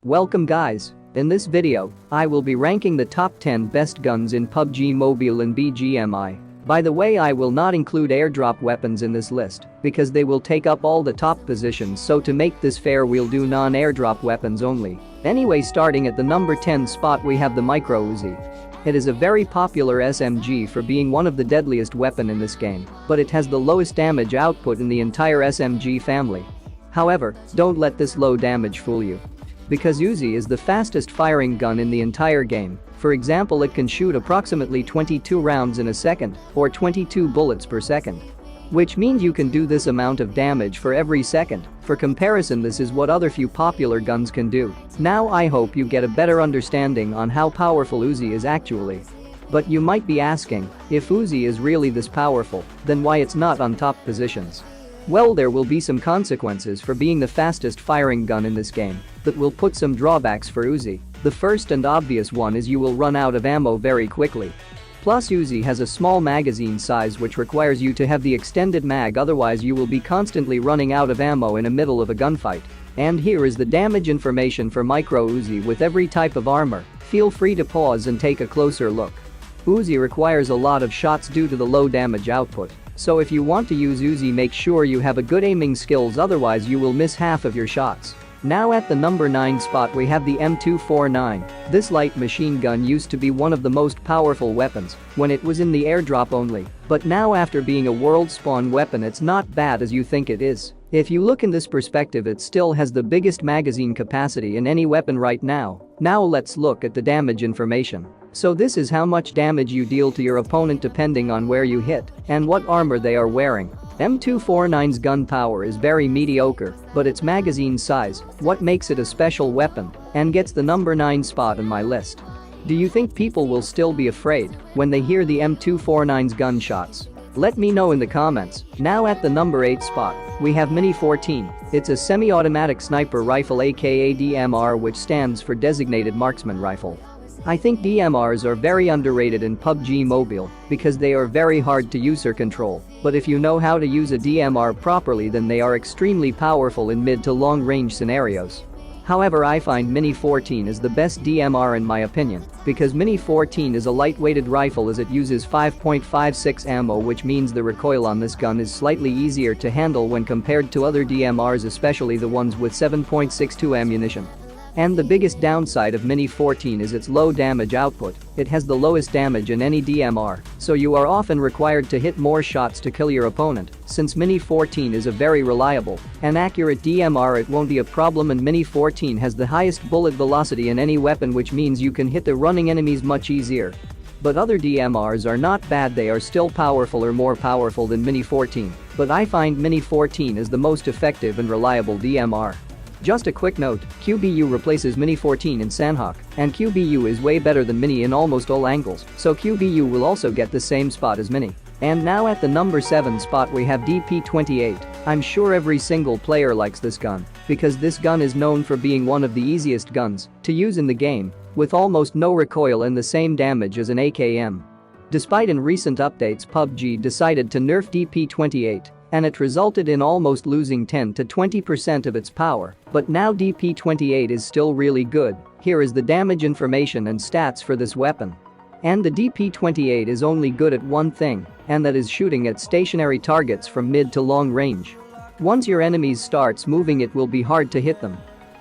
Welcome guys, in this video, I will be ranking the top 10 best guns in PUBG Mobile and BGMI. By the way, I will not include airdrop weapons in this list because they will take up all the top positions, so to make this fair we'll do non-airdrop weapons only. Anyway, starting at the number 10 spot we have the Micro Uzi. It is a very popular SMG for being one of the deadliest weapon in this game, but it has the lowest damage output in the entire SMG family. However, don't let this low damage fool you. Because Uzi is the fastest firing gun in the entire game. For example, it can shoot approximately 22 rounds in a second or 22 bullets per second. Which means you can do this amount of damage for every second. For comparison, this is what other few popular guns can do. Now I hope you get a better understanding on how powerful Uzi is actually. But you might be asking, if Uzi is really this powerful, then why it's not on top positions? Well, there will be some consequences for being the fastest firing gun in this game that will put some drawbacks for Uzi. The first and obvious one is you will run out of ammo very quickly. Plus, Uzi has a small magazine size which requires you to have the extended mag, otherwise you will be constantly running out of ammo in the middle of a gunfight. And here is the damage information for Micro Uzi with every type of armor. Feel free to pause and take a closer look. Uzi requires a lot of shots due to the low damage output. So if you want to use Uzi, make sure you have a good aiming skills, otherwise you will miss half of your shots. Now at the number 9 spot we have the M249. This light machine gun used to be one of the most powerful weapons when it was in the airdrop only, but now after being a world spawn weapon it's not bad as you think it is. If you look in this perspective, it still has the biggest magazine capacity in any weapon right now. Now let's look at the damage information. So this is how much damage you deal to your opponent depending on where you hit and what armor they are wearing. M249's gun power is very mediocre, but its magazine size, what makes it a special weapon and gets the number 9 spot on my list. Do you think people will still be afraid when they hear the M249's gunshots? Let me know in the comments. Now at the number 8 spot, we have Mini 14. It's a semi-automatic sniper rifle aka DMR, which stands for Designated Marksman Rifle. I think DMRs are very underrated in PUBG Mobile because they are very hard to use or control, but if you know how to use a DMR properly then they are extremely powerful in mid to long range scenarios. However, I find Mini 14 is the best DMR in my opinion because Mini 14 is a lightweighted rifle as it uses 5.56 ammo, which means the recoil on this gun is slightly easier to handle when compared to other DMRs, especially the ones with 7.62 ammunition. And the biggest downside of Mini 14 is its low damage output. It has the lowest damage in any DMR, so you are often required to hit more shots to kill your opponent. Since Mini 14 is a very reliable and accurate DMR, it won't be a problem, and Mini 14 has the highest bullet velocity in any weapon, which means you can hit the running enemies much easier. But other DMRs are not bad, they are still powerful or more powerful than Mini 14, but I find Mini 14 is the most effective and reliable DMR. Just a quick note, QBU replaces Mini 14 in Sanhok, and QBU is way better than Mini in almost all angles, so QBU will also get the same spot as Mini. And now at the number 7 spot we have DP28. I'm sure every single player likes this gun because this gun is known for being one of the easiest guns to use in the game, with almost no recoil and the same damage as an AKM. Despite in recent updates PUBG decided to nerf DP28, and it resulted in almost losing 10 to 20% of its power, but now DP28 is still really good. Here is the damage information and stats for this weapon. And the DP28 is only good at one thing, and that is shooting at stationary targets from mid to long range. Once your enemies starts moving it will be hard to hit them.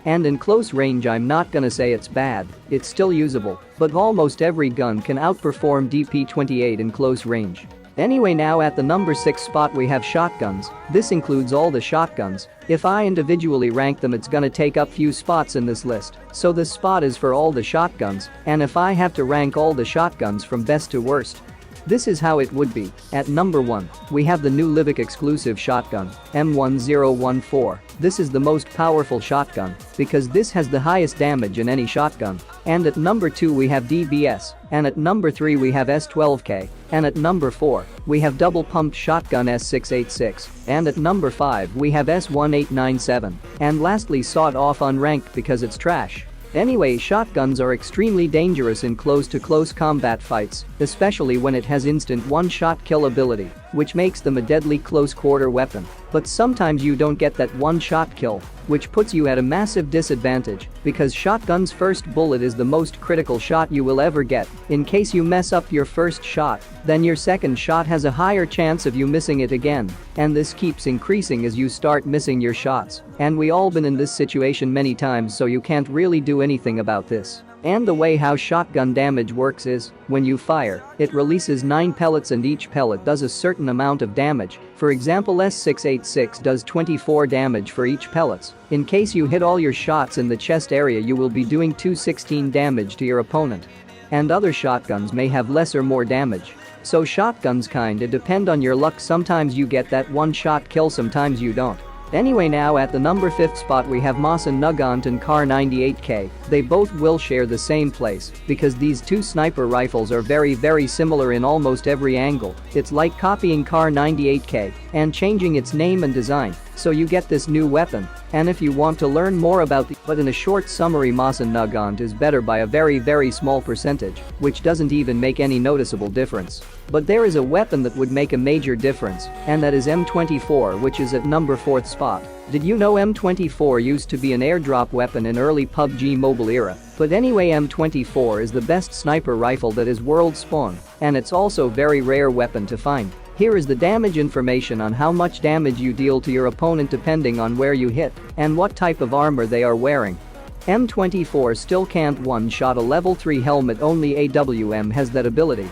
And in close range I'm not gonna say it's bad, it's still usable, but almost every gun can outperform DP28 in close range. Anyway, now at the number 6 spot we have shotguns. This includes all the shotguns. If I individually rank them it's gonna take up few spots in this list, so this spot is for all the shotguns, and if I have to rank all the shotguns from best to worst, this is how it would be. At number 1, we have the new Livic exclusive shotgun, M1014. This is the most powerful shotgun because this has the highest damage in any shotgun. And at number 2 we have DBS, and at number 3 we have S12K, and at number 4 we have double pumped shotgun S686, and at number 5 we have S1897, and lastly sawed off unranked because it's trash. Anyway, shotguns are extremely dangerous in close-to-close combat fights, especially when it has instant one-shot kill ability, which makes them a deadly close-quarter weapon. But sometimes you don't get that one-shot kill, which puts you at a massive disadvantage because shotgun's first bullet is the most critical shot you will ever get. In case you mess up your first shot, then your second shot has a higher chance of you missing it again, and this keeps increasing as you start missing your shots. And we all been in this situation many times, so you can't really do anything about this. And the way how shotgun damage works is, when you fire, it releases 9 pellets and each pellet does a certain amount of damage. For example, S686 does 24 damage for each pellets. In case you hit all your shots in the chest area, you will be doing 216 damage to your opponent. And other shotguns may have less or more damage. So shotguns kinda depend on your luck, sometimes you get that one-shot kill, sometimes you don't. Anyway, now at the number 5th spot we have Moss and Nugant and Kar 98K. They both will share the same place because these two sniper rifles are very similar in almost every angle. It's like copying Kar 98K and changing its name and design, so you get this new weapon. And if you want to learn more about but in a short summary, Moss and Nugant is better by a very small percentage, which doesn't even make any noticeable difference. But there is a weapon that would make a major difference, and that is M24, which is at number 4th spot. Did you know M24 used to be an airdrop weapon in early PUBG Mobile era? But anyway, M24 is the best sniper rifle that is world spawn, and it's also very rare weapon to find. Here is the damage information on how much damage you deal to your opponent depending on where you hit and what type of armor they are wearing. M24 still can't one-shot a level 3 helmet, only AWM has that ability.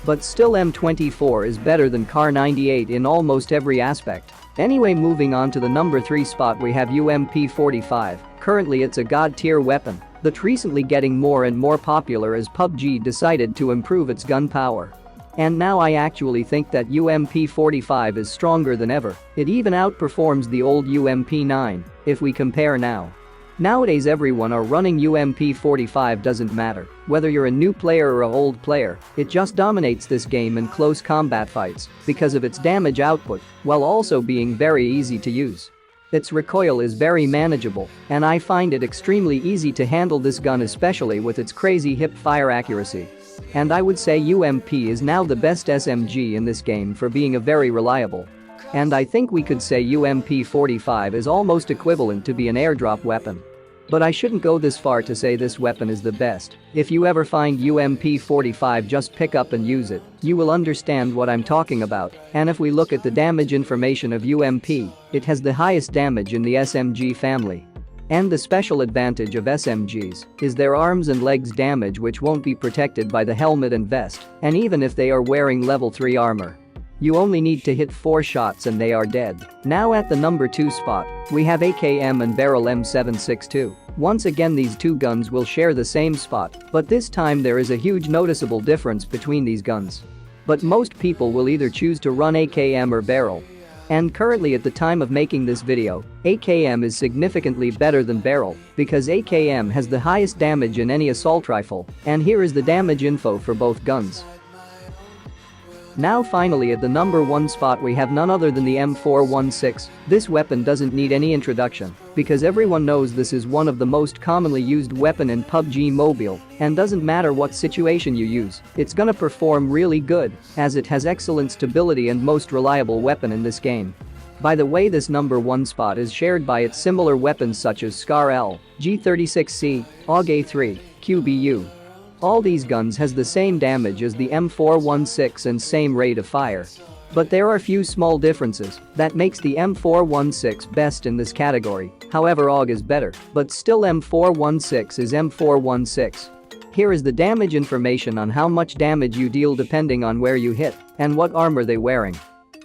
But still, M24 is better than Kar 98 in almost every aspect. Anyway, moving on to the number 3 spot we have UMP45. Currently it's a god tier weapon that's recently getting more and more popular as PUBG decided to improve its gun power. And now I actually think that UMP45 is stronger than ever. It even outperforms the old UMP9 if we compare now. Nowadays everyone are running UMP45, doesn't matter whether you're a new player or an old player, it just dominates this game in close combat fights because of its damage output while also being very easy to use. Its recoil is very manageable, and I find it extremely easy to handle this gun, especially with its crazy hip fire accuracy. And I would say UMP is now the best SMG in this game for being a very reliable. And I think we could say UMP45 is almost equivalent to be an airdrop weapon. But I shouldn't go this far to say this weapon is the best. If you ever find UMP45, just pick up and use it. You will understand what I'm talking about. And if we look at the damage information of UMP, it has the highest damage in the SMG family. And the special advantage of SMGs is their arms and legs damage, which won't be protected by the helmet and vest, and even if they are wearing level 3 armor. You only need to hit 4 shots and they are dead. Now at the number 2 spot, we have AKM and Barrel M762. Once again, these two guns will share the same spot, but this time there is a huge noticeable difference between these guns. But most people will either choose to run AKM or Barrel. And currently at the time of making this video, AKM is significantly better than Barrel because AKM has the highest damage in any assault rifle, and here is the damage info for both guns. Now finally at the number 1 spot we have none other than the M416. This weapon doesn't need any introduction because everyone knows this is one of the most commonly used weapon in PUBG Mobile, and doesn't matter what situation you use, it's gonna perform really good as it has excellent stability and most reliable weapon in this game. By the way, this number 1 spot is shared by its similar weapons such as Scar L, G36C, AUG-A3, QBU. All these guns has the same damage as the M416 and same rate of fire. But there are few small differences that makes the M416 best in this category. However, AUG is better, but still M416 is M416. Here is the damage information on how much damage you deal depending on where you hit and what armor they wearing.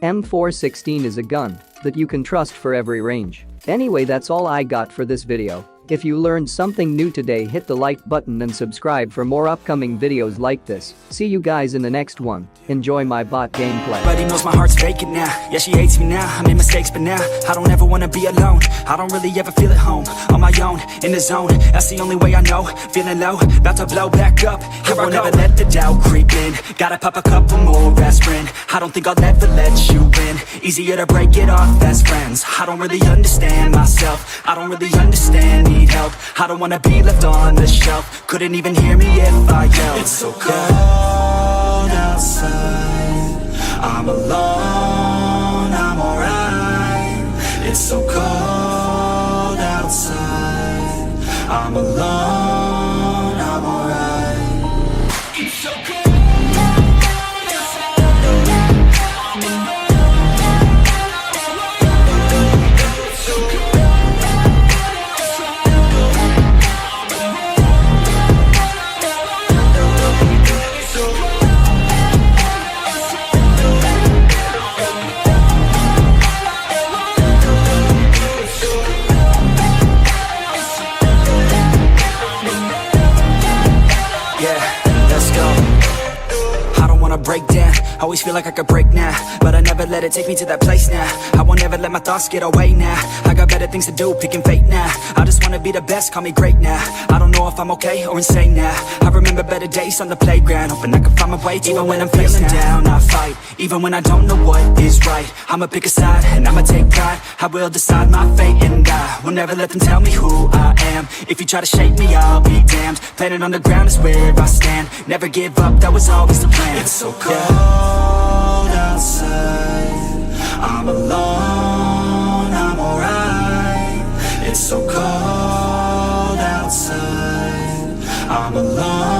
M416 is a gun that you can trust for every range. Anyway, that's all I got for this video. If you learned something new today, hit the like button and subscribe for more upcoming videos like this. See you guys in the next one. Enjoy my bot gameplay. Everybody knows my heart's faking now. Yeah, she hates me now. I made mistakes, but now I don't ever wanna be alone. I don't really ever feel at home. On my own, in the zone. That's the only way I know. Feeling low, about to blow back up. Here I won't ever let the doubt creep in. Gotta pop a couple more aspirin. I don't think I'll ever let you in. Easier to break it off best friends. I don't really understand myself. I don't really understand, need help. I don't wanna be left on the shelf. Couldn't even hear me if I yelled. It's so cold outside. I'm alone, I'm alright. I'm alone, I'm alright. It's so cold. Break down, always feel like I could break now, but I never let it take me to that place now. I won't ever let my thoughts get away now. I got better things to do, picking fate now. I just wanna be the best, call me great now. I don't know if I'm okay or insane now. I remember better days on the playground, hoping I can find my way even when I'm feeling down. I fight, even when I don't know what is right. I'ma pick a side, and I'ma take pride. I will decide my fate, and I will never let them tell me who I am. If you try to shake me, I'll be damned. Planet on the ground is where I stand. Never give up, that was always the plan. It's so cold outside, I'm alone, I'm alright. It's so cold outside, I'm alone.